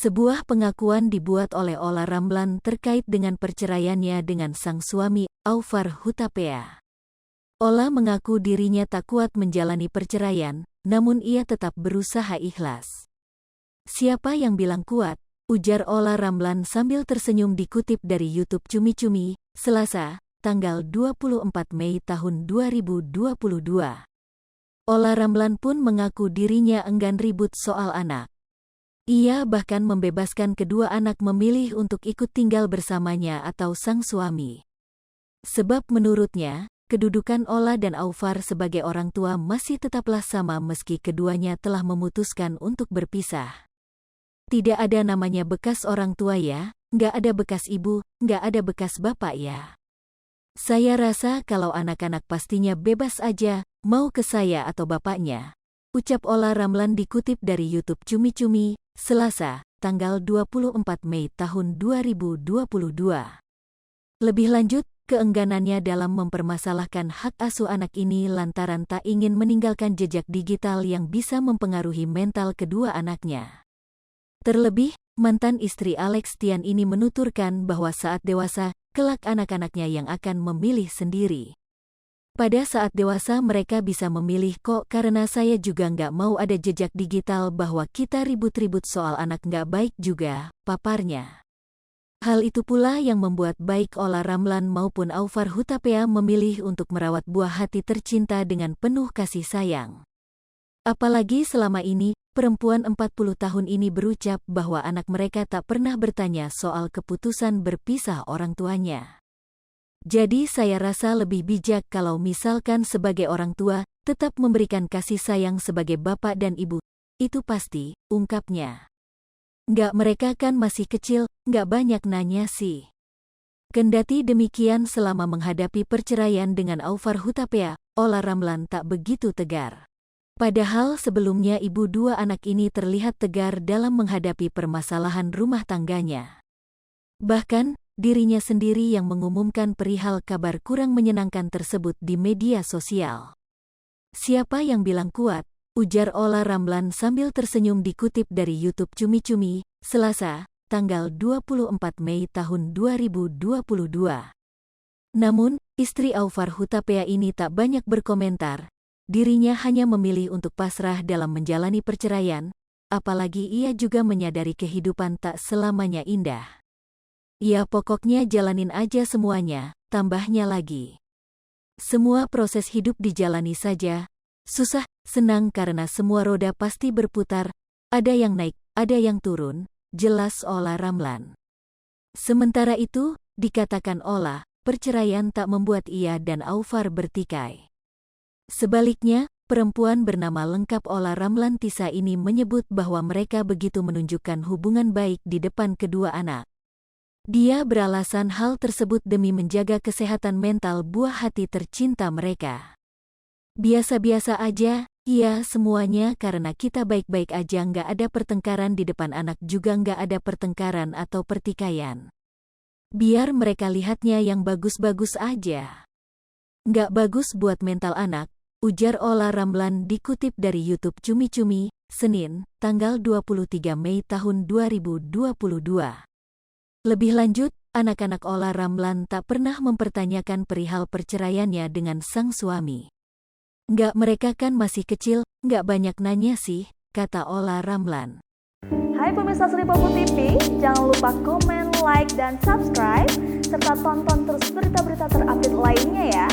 Sebuah pengakuan dibuat oleh Ola Ramlan terkait dengan perceraiannya dengan sang suami, Aufar Hutapea. Ola mengaku dirinya tak kuat menjalani perceraian, namun ia tetap berusaha ikhlas. "Siapa yang bilang kuat?" ujar Ola Ramlan sambil tersenyum dikutip dari YouTube Cumi Cumi, Selasa, tanggal 24 Mei tahun 2022. Ola Ramlan pun mengaku dirinya enggan ribut soal anak. Ia bahkan membebaskan kedua anak memilih untuk ikut tinggal bersamanya atau sang suami. Sebab menurutnya, kedudukan Ola dan Aufar sebagai orang tua masih tetaplah sama meski keduanya telah memutuskan untuk berpisah. "Tidak ada namanya bekas orang tua ya, nggak ada bekas ibu, nggak ada bekas bapak ya. Saya rasa kalau anak-anak pastinya bebas aja, mau ke saya atau bapaknya," ucap Ola Ramlan dikutip dari YouTube Cumi Cumi, Selasa, tanggal 24 Mei tahun 2022. Lebih lanjut, keengganannya dalam mempermasalahkan hak asuh anak ini lantaran tak ingin meninggalkan jejak digital yang bisa mempengaruhi mental kedua anaknya. Terlebih, mantan istri Alex Tian ini menuturkan bahwa saat dewasa, kelak anak-anaknya yang akan memilih sendiri. "Pada saat dewasa mereka bisa memilih kok karena saya juga nggak mau ada jejak digital bahwa kita ribut-ribut soal anak nggak baik juga," paparnya. Hal itu pula yang membuat baik Ola Ramlan maupun Aufar Hutapea memilih untuk merawat buah hati tercinta dengan penuh kasih sayang. Apalagi selama ini, perempuan 40 tahun ini berucap bahwa anak mereka tak pernah bertanya soal keputusan berpisah orang tuanya. "Jadi saya rasa lebih bijak kalau misalkan sebagai orang tua, tetap memberikan kasih sayang sebagai bapak dan ibu. Itu pasti," ungkapnya. "Nggak, mereka kan masih kecil, nggak banyak nanya sih." Kendati demikian selama menghadapi perceraian dengan Aufar Hutapea, Ola Ramlan tak begitu tegar. Padahal sebelumnya ibu dua anak ini terlihat tegar dalam menghadapi permasalahan rumah tangganya. Bahkan, dirinya sendiri yang mengumumkan perihal kabar kurang menyenangkan tersebut di media sosial. "Siapa yang bilang kuat?" ujar Ola Ramlan sambil tersenyum dikutip dari YouTube Cumi Cumi, Selasa, tanggal 24 Mei tahun 2022. Namun, istri Aufar Hutapea ini tak banyak berkomentar. Dirinya hanya memilih untuk pasrah dalam menjalani perceraian, apalagi ia juga menyadari kehidupan tak selamanya indah. "Ya pokoknya jalanin aja semuanya," tambahnya lagi. "Semua proses hidup dijalani saja. Susah, senang karena semua roda pasti berputar, ada yang naik, ada yang turun," jelas Ola Ramlan. Sementara itu, dikatakan Ola, perceraian tak membuat ia dan Aufar bertikai. Sebaliknya, perempuan bernama lengkap Ola Ramlan Tisa ini menyebut bahwa mereka begitu menunjukkan hubungan baik di depan kedua anak. Dia beralasan hal tersebut demi menjaga kesehatan mental buah hati tercinta mereka. "Biasa-biasa aja, iya semuanya karena kita baik-baik aja, nggak ada pertengkaran di depan anak juga nggak ada pertengkaran atau pertikaian. Biar mereka lihatnya yang bagus-bagus aja. Nggak bagus buat mental anak," ujar Ola Ramlan dikutip dari YouTube Cumi Cumi, Senin, tanggal 23 Mei tahun 2022. Lebih lanjut, anak-anak Ola Ramlan tak pernah mempertanyakan perihal perceraiannya dengan sang suami. "Nggak, mereka kan masih kecil, nggak banyak nanya sih," kata Ola Ramlan. Hai pemirsa Sri Popo TV, jangan lupa komen, like, dan subscribe, serta tonton terus berita-berita terupdate lainnya ya.